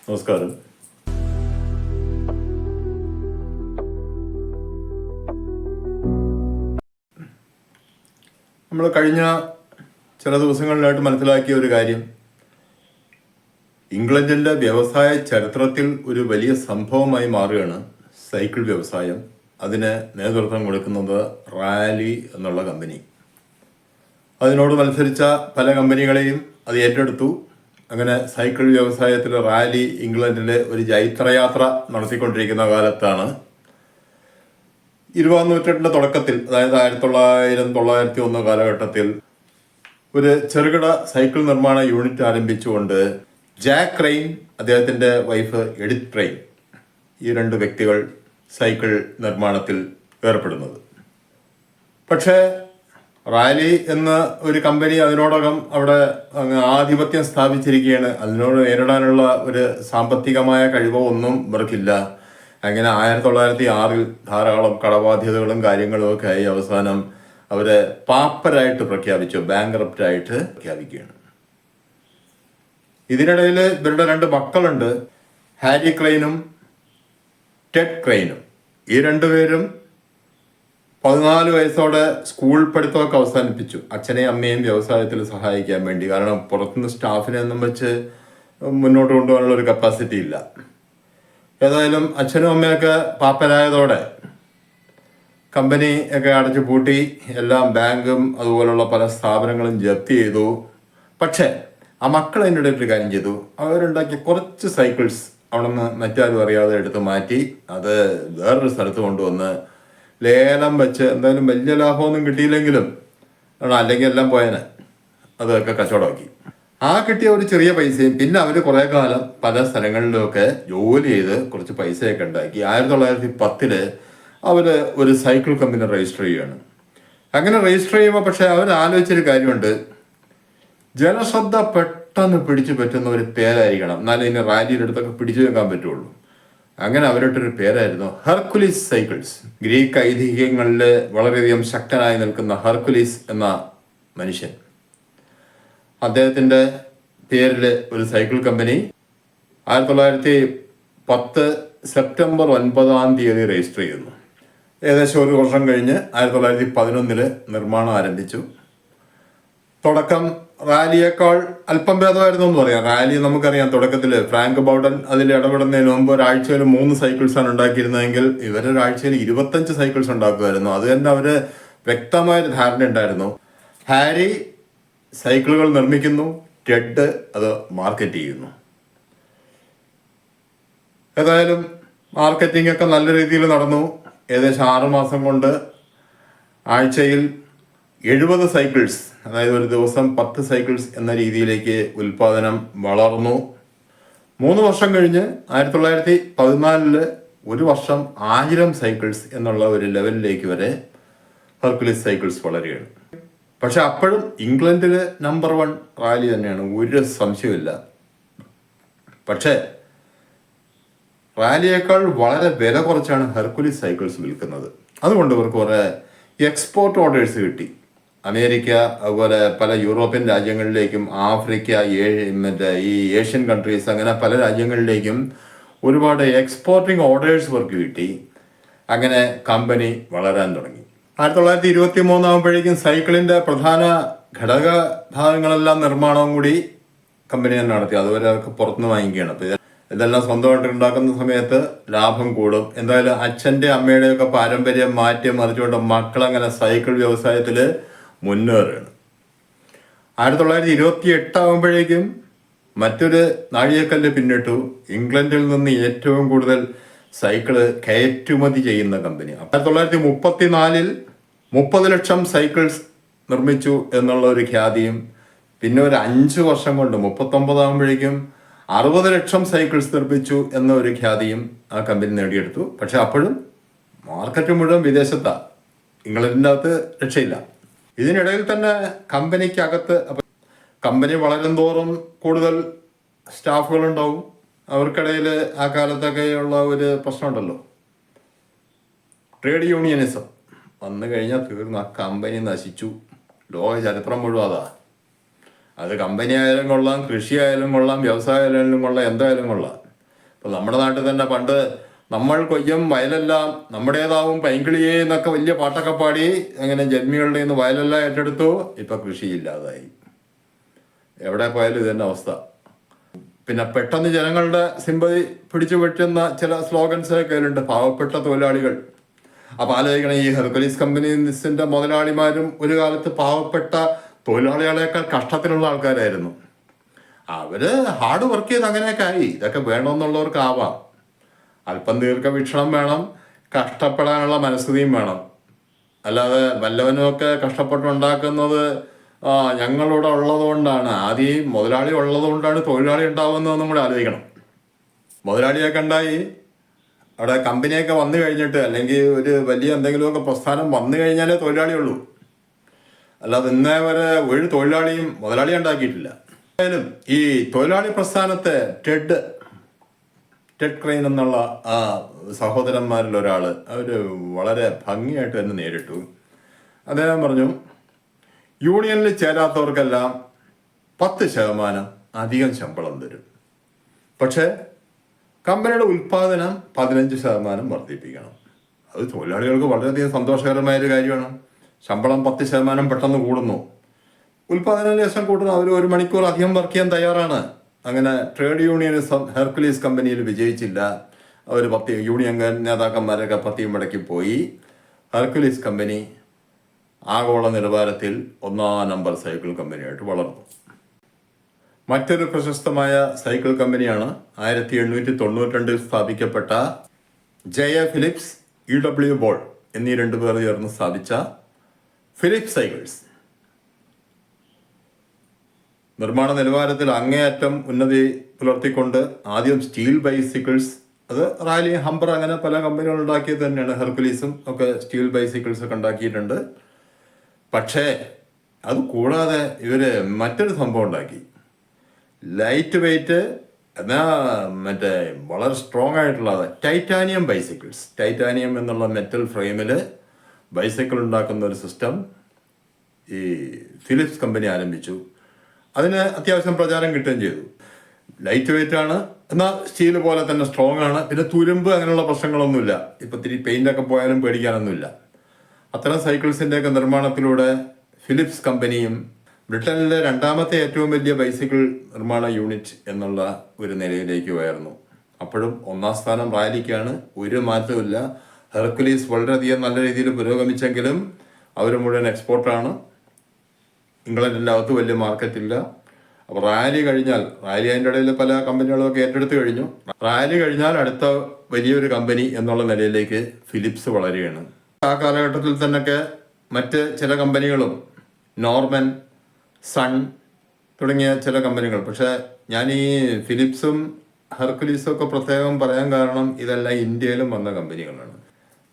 നമസ്കാരം. നമ്മൾ കഴിഞ്ഞ ചില ദിവസങ്ങളിലായിട്ട് മനസ്സിലാക്കിയ ഒരു കാര്യം, ഇംഗ്ലണ്ടിൻ്റെ വ്യവസായ ചരിത്രത്തിൽ ഒരു വലിയ സംഭവമായി മാറുകയാണ് സൈക്കിൾ വ്യവസായം. അതിന് നേതൃത്വം കൊടുക്കുന്നത് റാലി എന്നുള്ള കമ്പനി. അതിനോട് മത്സരിച്ച പല കമ്പനികളെയും അത് ഏറ്റെടുത്തു. അങ്ങനെ സൈക്കിൾ വ്യവസായത്തിൽ റാലി ഇംഗ്ലണ്ടിലെ ഒരു ജൈത്രയാത്ര നടത്തിക്കൊണ്ടിരിക്കുന്ന കാലത്താണ് 20-ാം നൂറ്റാണ്ടിൻ്റെ തുടക്കത്തിൽ, അതായത് 1900-1901 കാലഘട്ടത്തിൽ ഒരു ചെറുകിട സൈക്കിൾ നിർമ്മാണ യൂണിറ്റ് ആരംഭിച്ചുകൊണ്ട് ജാക്ക് ക്രെയിൻ, അദ്ദേഹത്തിൻ്റെ വൈഫ് എഡിത്ത് ക്രെയിൻ, ഈ രണ്ട് വ്യക്തികൾ സൈക്കിൾ നിർമ്മാണത്തിൽ ഏർപ്പെടുന്നത്. പക്ഷേ റാലി എന്ന ഒരു കമ്പനി അതിനോടകം അവിടെ ആധിപത്യം സ്ഥാപിച്ചിരിക്കുകയാണ്. അതിനോട് നേരിടാനുള്ള ഒരു സാമ്പത്തികമായ കഴിവോ ഒന്നും ഇവർക്കില്ല. അങ്ങനെ 1906 ധാരാളം കടബാധ്യതകളും കാര്യങ്ങളും ഒക്കെ ആയി അവസാനം അവരെ പാപ്പരായിട്ട് പ്രഖ്യാപിച്ചു, ബാങ്ക്രപ്റ്റായിട്ട് പ്രഖ്യാപിക്കുകയാണ്. ഇതിനിടയിൽ ഇവരുടെ രണ്ട് മക്കളുണ്ട്, ഹാരി ക്രെയിനും ടെഡ് ക്രെയിനും. ഈ രണ്ടുപേരും 14 വയസ്സോടെ സ്കൂൾ പഠിത്തമൊക്കെ അവസാനിപ്പിച്ചു, അച്ഛനെയും അമ്മയും വ്യവസായത്തിൽ സഹായിക്കാൻ വേണ്ടി. കാരണം പുറത്തുനിന്ന് സ്റ്റാഫിനെ ഒന്നും വെച്ച് മുന്നോട്ട് കൊണ്ടുപോകാനുള്ള ഒരു കപ്പാസിറ്റി ഇല്ല. ഏതായാലും അച്ഛനും അമ്മയൊക്കെ പാപ്പരായതോടെ കമ്പനി ഒക്കെ അടച്ചു പൂട്ടി, എല്ലാം ബാങ്കും അതുപോലുള്ള പല സ്ഥാപനങ്ങളും ജപ്തി ചെയ്തു. പക്ഷേ ആ മക്കൾ അതിൻ്റെ ഇടയിൽ ഒരു കാര്യം ചെയ്തു. അവരുണ്ടാക്കിയ കുറച്ച് സൈക്കിൾസ് അവിടെ നിന്ന് മറ്റാരും അറിയാതെ എടുത്ത് മാറ്റി അത് വേറൊരു സ്ഥലത്ത് കൊണ്ടുവന്ന് ലേലം വെച്ച്, എന്തായാലും വലിയ ലാഭമൊന്നും കിട്ടിയില്ലെങ്കിലും അല്ലെങ്കിൽ എല്ലാം പോയനെ അതൊക്കെ കച്ചവടമാക്കി. ആ കിട്ടിയ ഒരു ചെറിയ പൈസയും പിന്നെ അവർ കുറേ കാലം പല സ്ഥലങ്ങളിലുമൊക്കെ ജോലി ചെയ്ത് കുറച്ച് പൈസയൊക്കെ ഉണ്ടാക്കി 1910 അവർ ഒരു സൈക്കിൾ കമ്പനി രജിസ്റ്റർ ചെയ്യുകയാണ്. അങ്ങനെ രജിസ്റ്റർ ചെയ്യുമ്പോൾ പക്ഷേ അവർ ആലോചിച്ചൊരു കാര്യമുണ്ട്, ജനശ്രദ്ധ പെട്ടെന്ന് പിടിച്ചു പറ്റുന്ന ഒരു പേരായിരിക്കണം, എന്നാലും ഇതിന് റാലിയുടെ അടുത്തൊക്കെ പിടിച്ചു വെക്കാൻ പറ്റുള്ളൂ. അങ്ങനെ അവരിട്ടൊരു പേരായിരുന്നു ഹെർക്കുലിസ് സൈക്കിൾസ്. ഗ്രീക്ക് ഐതിഹ്യങ്ങളിൽ വളരെയധികം ശക്തനായി നിൽക്കുന്ന ഹെർക്കുലിസ് എന്ന മനുഷ്യൻ, അദ്ദേഹത്തിൻ്റെ പേരിൽ ഒരു സൈക്കിൾ കമ്പനി 1910 സെപ്റ്റംബർ 9 രജിസ്റ്റർ ചെയ്യുന്നു. ഏകദേശം ഒരു വർഷം കഴിഞ്ഞ് 1911 നിർമ്മാണം ആരംഭിച്ചു. തുടക്കം റാലിയേക്കാൾ അല്പം ഭേദമായിരുന്നു എന്ന് പറയാം. റാലി നമുക്കറിയാം, തുടക്കത്തിൽ ഫ്രാങ്ക് ബൗഡൻ അതിൽ ഇടപെടുന്നതിന് മുമ്പ് ഒരാഴ്ചയിൽ 3 സൈക്കിൾസാണ് ഉണ്ടാക്കിയിരുന്നതെങ്കിൽ ഇവരൊരാഴ്ചയിൽ 25 സൈക്കിൾസ് ഉണ്ടാക്കുമായിരുന്നു. അത് തന്നെ അവർ വ്യക്തമായൊരു ധാരണ ഉണ്ടായിരുന്നു. ഹാരി സൈക്കിളുകൾ നിർമ്മിക്കുന്നു, ടെഡ് അത് മാർക്കറ്റ് ചെയ്യുന്നു. ഏതായാലും മാർക്കറ്റിംഗ് ഒക്കെ നല്ല രീതിയിൽ നടന്നു. ഏകദേശം 6 മാസം കൊണ്ട് ആഴ്ചയിൽ 70 സൈക്കിൾസ്, അതായത് ഒരു ദിവസം 10 സൈക്കിൾസ് എന്ന രീതിയിലേക്ക് ഉൽപാദനം വളർന്നു. 3 വർഷം കഴിഞ്ഞ് 1914 ഒരു വർഷം 1000 സൈക്കിൾസ് എന്നുള്ള ഒരു ലെവലിലേക്ക് വരെ ഹെർക്കുലിസ് സൈക്കിൾസ് വളരുകയാണ്. പക്ഷെ അപ്പോഴും ഇംഗ്ലണ്ടിൽ നമ്പർ 1 റാലി തന്നെയാണ്, ഒരു സംശയമില്ല. പക്ഷേ റാലിയേക്കാൾ വളരെ വില കുറച്ചാണ് ഹെർക്കുലിസ് സൈക്കിൾസ് വിൽക്കുന്നത്. അതുകൊണ്ട് ഇവർക്ക് കുറേ എക്സ്പോർട്ട് ഓർഡേഴ്സ് കിട്ടി. അമേരിക്ക, അതുപോലെ പല യൂറോപ്യൻ രാജ്യങ്ങളിലേക്കും, ആഫ്രിക്ക, ഈ ഏഷ്യൻ കൺട്രീസ്, അങ്ങനെ പല രാജ്യങ്ങളിലേക്കും ഒരുപാട് എക്സ്പോർട്ടിങ് ഓർഡേഴ്സ് ഇവർക്ക് കിട്ടി. അങ്ങനെ കമ്പനി വളരാൻ തുടങ്ങി. 1923 ആകുമ്പോഴേക്കും സൈക്കിളിൻ്റെ പ്രധാന ഘടക ഭാഗങ്ങളെല്ലാം നിർമ്മാണവും കൂടി കമ്പനി തന്നെ നടത്തി. അതുവരെ അതൊക്കെ പുറത്തുനിന്ന് വാങ്ങിക്കുകയാണ്. അപ്പോൾ ഇതെല്ലാം സ്വന്തമായിട്ട് ഉണ്ടാക്കുന്ന സമയത്ത് ലാഭം കൂടും. എന്തായാലും അച്ഛൻ്റെ അമ്മയുടെയൊക്കെ പാരമ്പര്യം മാറ്റി മറിച്ചുകൊണ്ട് മക്കളങ്ങനെ സൈക്കിൾ വ്യവസായത്തിൽ മുന്നേറുകയാണ്. 1928 ആകുമ്പോഴേക്കും മറ്റൊരു നാഴികക്കല്ല് പിന്നിട്ടു. ഇംഗ്ലണ്ടിൽ നിന്ന് ഏറ്റവും കൂടുതൽ സൈക്കിള് കയറ്റുമതി ചെയ്യുന്ന കമ്പനി. 1934 30 ലക്ഷം സൈക്കിൾസ് നിർമ്മിച്ചു എന്നുള്ള ഒരു ഖ്യാതിയും, പിന്നെ ഒരു 5 വർഷം കൊണ്ട് 39 ആകുമ്പോഴേക്കും 60 ലക്ഷം സൈക്കിൾസ് നിർമ്മിച്ചു എന്ന ഒരു ഖ്യാതിയും ആ കമ്പനി നേടിയെടുത്തു. പക്ഷെ അപ്പോഴും മാർക്കറ്റ് മുഴുവൻ വിദേശത്താണ്, ഇംഗ്ലണ്ടിൻ്റെ അകത്ത് രക്ഷയില്ല. ഇതിനിടയിൽ തന്നെ കമ്പനിക്കകത്ത് കമ്പനി വളരും തോറും കൂടുതൽ സ്റ്റാഫുകളുണ്ടാവും. അവർക്കിടയിൽ ആ കാലത്തൊക്കെയുള്ള ഒരു പ്രശ്നമുണ്ടല്ലോ, ട്രേഡ് യൂണിയനിസം വന്നു കഴിഞ്ഞാൽ തീർന്നു, ആ കമ്പനി നശിച്ചു. ലോക ചരിത്രം മുഴുവൻ അതാ. അത് കമ്പനി ആയാലും കൊള്ളാം, കൃഷി ആയാലും കൊള്ളാം, വ്യവസായം ആയാലും കൊള്ളാം, എന്തായാലും കൊള്ളാം. ഇപ്പം നമ്മുടെ നാട്ടിൽ തന്നെ പണ്ട് നമ്മൾ കൊയ്യും വയലെല്ലാം നമ്മുടേതാവും പൈങ്കിളിയേ എന്നൊക്കെ വലിയ പാട്ടൊക്കെ പാടി അങ്ങനെ ജന്മികളുടെ നിന്ന് വയലെല്ലാം ഏറ്റെടുത്തു. ഇപ്പം കൃഷിയില്ലാതായി. എവിടെ പോയാലും ഇത് തന്നെ അവസ്ഥ. പിന്നെ പെട്ടെന്ന് ജനങ്ങളുടെ സിമ്പതി പിടിച്ചു പറ്റുന്ന ചില സ്ലോഗൻസ് കയ്യിലുണ്ട്. പാവപ്പെട്ട തൊഴിലാളികൾ. അപ്പോൾ ആലോചിക്കണം, ഈ ഹെർക്കുലീസ് കമ്പനീസിന്റെ മുതലാളിമാരും ഒരു കാലത്ത് പാവപ്പെട്ട തൊഴിലാളികളെക്കാൾ കഷ്ടത്തിലുള്ള ആൾക്കാരായിരുന്നു. അവര് ഹാർഡ് വർക്ക് ചെയ്ത് അങ്ങനെയൊക്കെ ആയി. ഇതൊക്കെ വേണമെന്നുള്ളവർക്ക് ആവാം. അല്പം ദീർഘവീക്ഷണം വേണം, കഷ്ടപ്പെടാനുള്ള മനസ്ഥിതിയും വേണം. അല്ലാതെ വല്ലവനുമൊക്കെ കഷ്ടപ്പെട്ടുണ്ടാക്കുന്നത് ഞങ്ങളിവിടെ ഉള്ളത് കൊണ്ടാണ്, ആദ്യം മുതലാളി ഉള്ളത് കൊണ്ടാണ് തൊഴിലാളി ഉണ്ടാവുന്നതെന്നും കൂടെ ആലോചിക്കണം. മുതലാളിയൊക്കെ ഉണ്ടായി അവിടെ കമ്പനിയൊക്കെ വന്നു കഴിഞ്ഞിട്ട്, അല്ലെങ്കിൽ ഒരു വലിയ എന്തെങ്കിലുമൊക്കെ പ്രസ്ഥാനം വന്നു കഴിഞ്ഞാലേ തൊഴിലാളിയുള്ളൂ. അല്ലാതെ ഇന്നേ വരെ ഒരു തൊഴിലാളിയും മുതലാളി ഉണ്ടാക്കിയിട്ടില്ല. എന്തായാലും ഈ തൊഴിലാളി പ്രസ്ഥാനത്തെ ടെഡ് ക്രെയിൻ എന്നുള്ള ആ സഹോദരന്മാരിൽ ഒരാൾ അവർ വളരെ ഭംഗിയായിട്ട് തന്നെ നേരിട്ടു. അദ്ദേഹം പറഞ്ഞു, യൂണിയനിൽ ചേരാത്തവർക്കെല്ലാം 10% അധികം ശമ്പളം തരും, പക്ഷേ കമ്പനിയുടെ ഉൽപ്പാദനം 15% വർദ്ധിപ്പിക്കണം. അത് തൊഴിലാളികൾക്ക് വളരെയധികം സന്തോഷകരമായൊരു കാര്യമാണ്. ശമ്പളം 10% പെട്ടെന്ന് കൂടുന്നു, ഉൽപ്പാദനം ലേശം കൂട്ടുന്നു, അവർ 1 മണിക്കൂർ അധികം വർക്ക് ചെയ്യാൻ തയ്യാറാണ്. അങ്ങനെ ട്രേഡ് യൂണിയനിസം ഹെർക്കുലീസ് കമ്പനിയിൽ വിജയിച്ചില്ല. അവർ യൂണിയൻ നേതാക്കന്മാരൊക്കെ പത്തിയും മടക്കി പോയി. ഹെർക്കുലീസ് കമ്പനി ആഗോള നിലവാരത്തിൽ 1ാം നമ്പർ സൈക്കിൾ കമ്പനിയായിട്ട് വളർന്നു. മറ്റൊരു പ്രശസ്തമായ സൈക്കിൾ കമ്പനിയാണ് 1892 സ്ഥാപിക്കപ്പെട്ട ജെ.എ. ഫിലിപ്സ്, ഇ.ഡബ്ല്യു. ബോൾ എന്നീ 2 പേർ ചേർന്ന് സ്ഥാപിച്ച ഫിലിപ്സ് സൈക്കിൾസ്. നിർമ്മാണ നിലവാരത്തിൽ അങ്ങേയറ്റം ഉന്നതി പുലർത്തിക്കൊണ്ട് ആദ്യം സ്റ്റീൽ ബൈസിക്കിൾസ്, അത് റാലി, ഹംബർ, അങ്ങനെ പല കമ്പനികൾ ഉണ്ടാക്കിയത് തന്നെയാണ്. ഹെർക്കുലീസും ഒക്കെ സ്റ്റീൽ ബൈസിക്കിൾസ് ഒക്കെ ഉണ്ടാക്കിയിട്ടുണ്ട്. പക്ഷേ അത് കൂടാതെ ഇവര് മറ്റൊരു സംഭവം ഉണ്ടാക്കി. ലൈറ്റ് വെയിറ്റ് എന്നാൽ മറ്റേ വളരെ സ്ട്രോങ് ആയിട്ടുള്ളത് ടൈറ്റാനിയം ബൈസിക്കിൾസ്. ടൈറ്റാനിയം എന്നുള്ള മെറ്റൽ ഫ്രെയിമിൽ ബൈസിക്കിൾ ഉണ്ടാക്കുന്ന ഒരു സിസ്റ്റം ഈ ഫിലിപ്സ് കമ്പനി ആരംഭിച്ചു. അതിന് അത്യാവശ്യം പ്രചാരം കിട്ടുകയും ചെയ്തു. ലൈറ്റ് വെയിറ്റ് ആണ്, എന്നാൽ സ്റ്റീൽ പോലെ തന്നെ സ്ട്രോങ് ആണ്. പിന്നെ തുരുമ്പ് അങ്ങനെയുള്ള പ്രശ്നങ്ങളൊന്നുമില്ല. ഇപ്പം ഇത്തിരി പെയിൻ്റൊക്കെ പോയാലും പേടിക്കാനൊന്നുമില്ല. അത്തരം സൈക്കിൾസിൻ്റെയൊക്കെ നിർമ്മാണത്തിലൂടെ ഫിലിപ്സ് കമ്പനിയും ബ്രിട്ടനിലെ 2ാമത്തെ ഏറ്റവും വലിയ ബൈസിക്കിൾ നിർമ്മാണ യൂണിറ്റ് എന്നുള്ള ഒരു നിലയിലേക്ക് ഉയർന്നു. അപ്പോഴും 1ാം സ്ഥാനം റാലിക്കാണ്, ഒരു മാറ്റമില്ല. ഹെർക്കുലീസ് വളരെയധികം നല്ല രീതിയിൽ പുരോഗമിച്ചെങ്കിലും അവർ മുഴുവൻ എക്സ്പോർട്ടാണ്. ഇംഗ്ലണ്ടിൻ്റെ അകത്ത് വലിയ മാർക്കറ്റില്ല. അപ്പോൾ റാലി കഴിഞ്ഞാൽ, റാലി അതിൻ്റെ ഇടയിൽ പല കമ്പനികളൊക്കെ ഏറ്റെടുത്ത് കഴിഞ്ഞു. റാലി കഴിഞ്ഞാൽ അടുത്ത വലിയൊരു കമ്പനി എന്നുള്ള നിലയിലേക്ക് ഫിലിപ്സ് വളരുകയാണ്. ആ കാലഘട്ടത്തിൽ തന്നെയൊക്കെ മറ്റ് ചില കമ്പനികളും, നോർമൻ, സൺ തുടങ്ങിയ ചില കമ്പനികൾ. പക്ഷേ ഞാൻ ഈ ഫിലിപ്സും ഹെർക്കുലീസും ഒക്കെ പ്രത്യേകം പറയാൻ കാരണം ഇതെല്ലാം ഇന്ത്യയിലും വന്ന കമ്പനികളാണ്.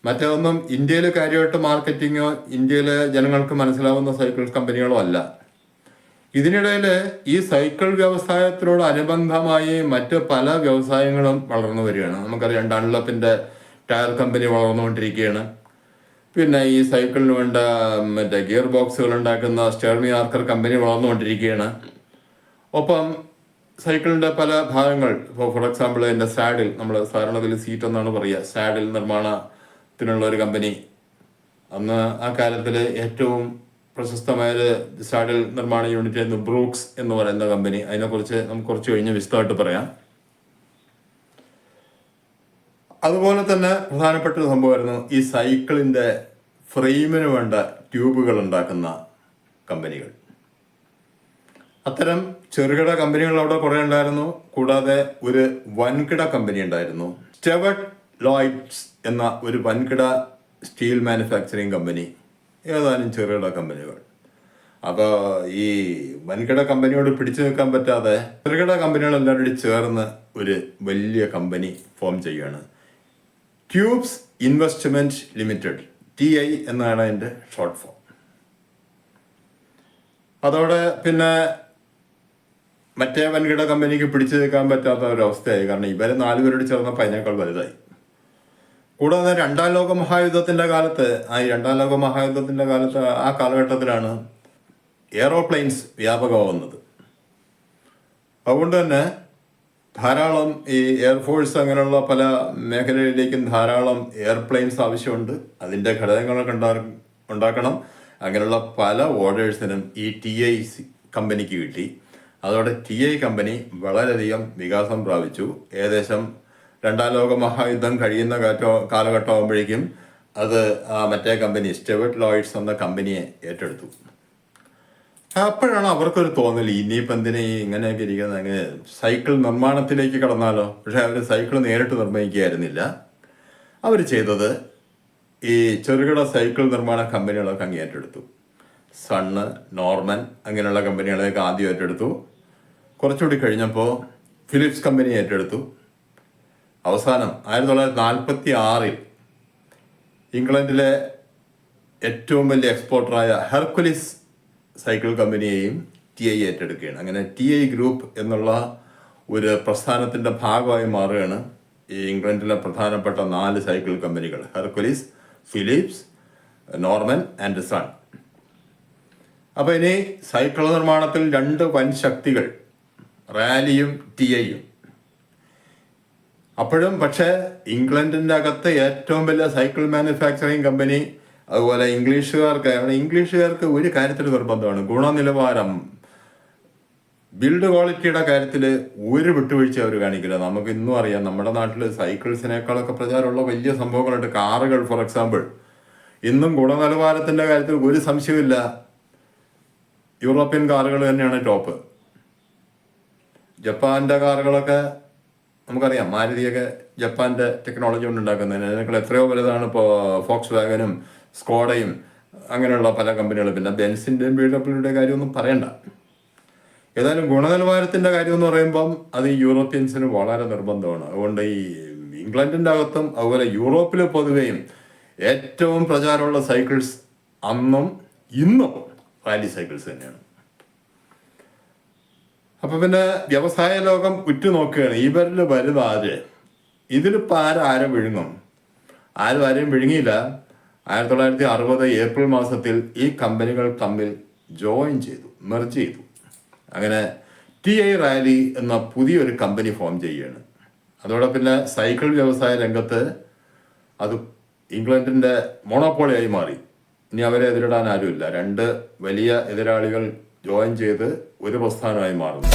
മറ്റൊന്നും ഇന്ത്യയിൽ കാര്യമായിട്ട് മാർക്കറ്റിങ്ങോ ഇന്ത്യയിലെ ജനങ്ങൾക്ക് മനസ്സിലാവുന്ന സൈക്കിൾ കമ്പനികളോ അല്ല. ഇതിനിടയിൽ ഈ സൈക്കിൾ വ്യവസായത്തിനോട് അനുബന്ധമായി മറ്റ് പല വ്യവസായങ്ങളും വളർന്നു വരികയാണ്. നമുക്കറിയാം, ഡൺലപ്പിൻ്റെ ടയർ കമ്പനി വളർന്നുകൊണ്ടിരിക്കുകയാണ്. പിന്നെ ഈ സൈക്കിളിന് വേണ്ട മറ്റേ ഗിയർ ബോക്സുകൾ ഉണ്ടാക്കുന്ന സ്റ്റെർമി ആർക്കർ കമ്പനി വളർന്നുകൊണ്ടിരിക്കുകയാണ്. ഒപ്പം സൈക്കിളിൻ്റെ പല ഭാഗങ്ങൾ, ഇപ്പോൾ ഫോർ എക്സാമ്പിൾ എൻ്റെ സാഡിൽ, നമ്മൾ സാധാരണത്തിൽ സീറ്റ് എന്നാണ് പറയുക, സാഡിൽ നിർമ്മാണത്തിനുള്ള ഒരു കമ്പനി, അന്ന് ആ കാലത്തിൽ ഏറ്റവും പ്രശസ്തമായൊരു സാഡിൽ നിർമ്മാണ യൂണിറ്റ് ആയിരുന്നു ബ്രൂക്സ് എന്ന് പറയുന്ന കമ്പനി. അതിനെക്കുറിച്ച് നമുക്ക് കുറച്ച് കഴിഞ്ഞ് വിശദമായിട്ട് പറയാം. അതുപോലെ തന്നെ പ്രധാനപ്പെട്ട ഒരു സംഭവമായിരുന്നു ഈ സൈക്കിളിൻ്റെ ഫ്രെയിമിന് വേണ്ട ട്യൂബുകൾ ഉണ്ടാക്കുന്ന കമ്പനികൾ. അത്തരം ചെറുകിട കമ്പനികൾ അവിടെ കുറേ ഉണ്ടായിരുന്നു. കൂടാതെ ഒരു വൻകിട കമ്പനി ഉണ്ടായിരുന്നു, സ്റ്റെവർട്ട് ലോയ്ഡ്സ് എന്ന ഒരു വൻകിട സ്റ്റീൽ മാനുഫാക്ചറിങ് കമ്പനി, ഏതാനും ചെറുകിട കമ്പനികൾ. അപ്പോൾ ഈ വൻകിട കമ്പനിയോട് പിടിച്ചു നിൽക്കാൻ പറ്റാതെ ചെറുകിട കമ്പനികൾ എല്ലാവരും ചേർന്ന് ഒരു വലിയ കമ്പനി ഫോം ചെയ്യുകയാണ്. ട്യൂബ്സ് ഇൻവെസ്റ്റ്മെന്റ് ലിമിറ്റഡ്, TI എന്നാണ് അതിൻ്റെ ഷോർട്ട് ഫോം. അതോടെ പിന്നെ മറ്റേ വൻകിട കമ്പനിക്ക് പിടിച്ചു നിൽക്കാൻ പറ്റാത്ത ഒരവസ്ഥയായി. കാരണം ഇവരെ 4 പേരോട് ചേർന്നപ്പോൾ അതിനേക്കാൾ വലുതായി. കൂടാതെ 2ാം ലോക മഹായുദ്ധത്തിൻ്റെ കാലത്ത്, ആ കാലഘട്ടത്തിലാണ് എയറോപ്ലെയിൻസ് വ്യാപകമാവുന്നത്. അതുകൊണ്ട് തന്നെ ധാരാളം ഈ എയർഫോഴ്സ് അങ്ങനെയുള്ള പല മേഖലകളിലേക്കും ധാരാളം എയർപ്ലെയിൻസ് ആവശ്യമുണ്ട്. അതിൻ്റെ ഘടകങ്ങളൊക്കെ ഉണ്ടാക്കണം. അങ്ങനെയുള്ള പല ഓർഡേഴ്സിനും ഈ TI കമ്പനിക്ക് കിട്ടി. അതോടെ TI കമ്പനി വളരെയധികം വികാസം പ്രാപിച്ചു. ഏകദേശം രണ്ടാം ലോക മഹായുദ്ധം കഴിയുന്ന കാലഘട്ടമാകുമ്പോഴേക്കും അത് മറ്റേ കമ്പനി സ്റ്റെവേർട്ട് ലോയിഡ്സ് എന്ന കമ്പനിയെ ഏറ്റെടുത്തു. അപ്പോഴാണ് അവർക്കൊരു തോന്നൽ, ഇനിയിപ്പോൾ എന്തിനാ ഇങ്ങനെയൊക്കെ ഇരിക്കുന്നത്, സൈക്കിൾ നിർമ്മാണത്തിലേക്ക് കടന്നാലോ. പക്ഷെ അവർ സൈക്കിൾ നേരിട്ട് നിർമ്മിക്കുകയായിരുന്നില്ല. അവർ ചെയ്തത് ഈ ചെറുകിട സൈക്കിൾ നിർമ്മാണ കമ്പനികളൊക്കെ അങ്ങ് ഏറ്റെടുത്തു. സണ്ണ്, നോർമൻ അങ്ങനെയുള്ള കമ്പനികളെയൊക്കെ ആദ്യം ഏറ്റെടുത്തു. കുറച്ചുകൂടി കഴിഞ്ഞപ്പോൾ ഫിലിപ്സ് കമ്പനി ഏറ്റെടുത്തു. അവസാനം 1946 ഇംഗ്ലണ്ടിലെ ഏറ്റവും വലിയ എക്സ്പോർട്ടറായ ഹെർക്കുലിസ് സൈക്കിൾ കമ്പനിയെയും TI ഏറ്റെടുക്കുകയാണ്. അങ്ങനെ TI ഗ്രൂപ്പ് എന്നുള്ള ഒരു പ്രസ്ഥാനത്തിൻ്റെ ഭാഗമായി മാറുകയാണ് ഈ ഇംഗ്ലണ്ടിലെ പ്രധാനപ്പെട്ട 4 സൈക്കിൾ കമ്പനികൾ: Hercules, Philips, Norman and son. അപ്പോൾ ഇനി സൈക്കിൾ നിർമ്മാണത്തിൽ 2 വൻ ശക്തികൾ, റാലിയും TIയും. അപ്പോഴും പക്ഷേ ഇംഗ്ലണ്ടിൻ്റെ അകത്ത് ഏറ്റവും വലിയ സൈക്കിൾ മാനുഫാക്ചറിങ് കമ്പനി, അതുപോലെ ഇംഗ്ലീഷുകാർക്ക് ഒരു കാര്യത്തിൽ നിർബന്ധമാണ്: ഗുണനിലവാരം, ബിൽഡ് ക്വാളിറ്റിയുടെ കാര്യത്തിൽ ഒരു വിട്ടുവീഴ്ച അവർ കാണിക്കില്ല. നമുക്ക് ഇന്നും അറിയാം, നമ്മുടെ നാട്ടിൽ സൈക്കിൾസിനേക്കാളൊക്കെ പ്രചാരമുള്ള വലിയ സംഭവങ്ങളുണ്ട്. കാറുകൾ ഫോർ എക്സാമ്പിൾ, ഇന്നും ഗുണനിലവാരത്തിൻ്റെ കാര്യത്തിൽ ഒരു സംശയമില്ല. യൂറോപ്യൻ കാറുകൾ തന്നെയാണ് ടോപ്പ്. ജപ്പാൻ്റെ കാറുകളൊക്കെ നമുക്കറിയാം, മാരുതിയൊക്കെ ജപ്പാൻ്റെ ടെക്നോളജി കൊണ്ട് ഉണ്ടാക്കുന്നതിന് അതിനേക്കാൾ എത്രയോ വലുതാണ് ഇപ്പോൾ ഫോക്സ് വാഗനും സ്കോഡയും അങ്ങനെയുള്ള പല കമ്പനികളും. പിന്നെ ബെൻസിൻ്റെയും BMW കാര്യമൊന്നും പറയണ്ട. ഏതായാലും ഗുണനിലവാരത്തിൻ്റെ കാര്യം എന്ന് പറയുമ്പം അത് ഈ യൂറോപ്യൻസിന് വളരെ നിർബന്ധമാണ്. അതുകൊണ്ട് ഈ ഇംഗ്ലണ്ടിൻ്റെ അകത്തും അതുപോലെ യൂറോപ്പിൽ പൊതുവെയും ഏറ്റവും പ്രചാരമുള്ള സൈക്കിൾസ് അന്നും ഇന്നും റാലി സൈക്കിൾസ് തന്നെയാണ്. അപ്പം പിന്നെ വ്യവസായ ലോകം ഉറ്റുനോക്കുകയാണ്, ഇവരിൽ വലുതാര്, ഇതിലിപ്പോൾ ആരെ വിഴുങ്ങും. ആരെയും വിഴുങ്ങിയില്ല. 1960 ഏപ്രിൽ മാസത്തിൽ ഈ കമ്പനികൾ തമ്മിൽ മെർജ് ചെയ്തു. അങ്ങനെ TI റാലി എന്ന പുതിയൊരു കമ്പനി ഫോം ചെയ്യുകയാണ്. അതോടെ പിന്നെ സൈക്കിൾ വ്യവസായ രംഗത്ത് അത് ഇംഗ്ലണ്ടിൻ്റെ മോണോപോളിയായി മാറി. ഇനി അവരെ എതിരിടാൻ ആരുമില്ല. 2 വലിയ എതിരാളികൾ ജോയിൻ ചെയ്ത് ഒരു പ്രസ്ഥാനമായി മാറുന്നു.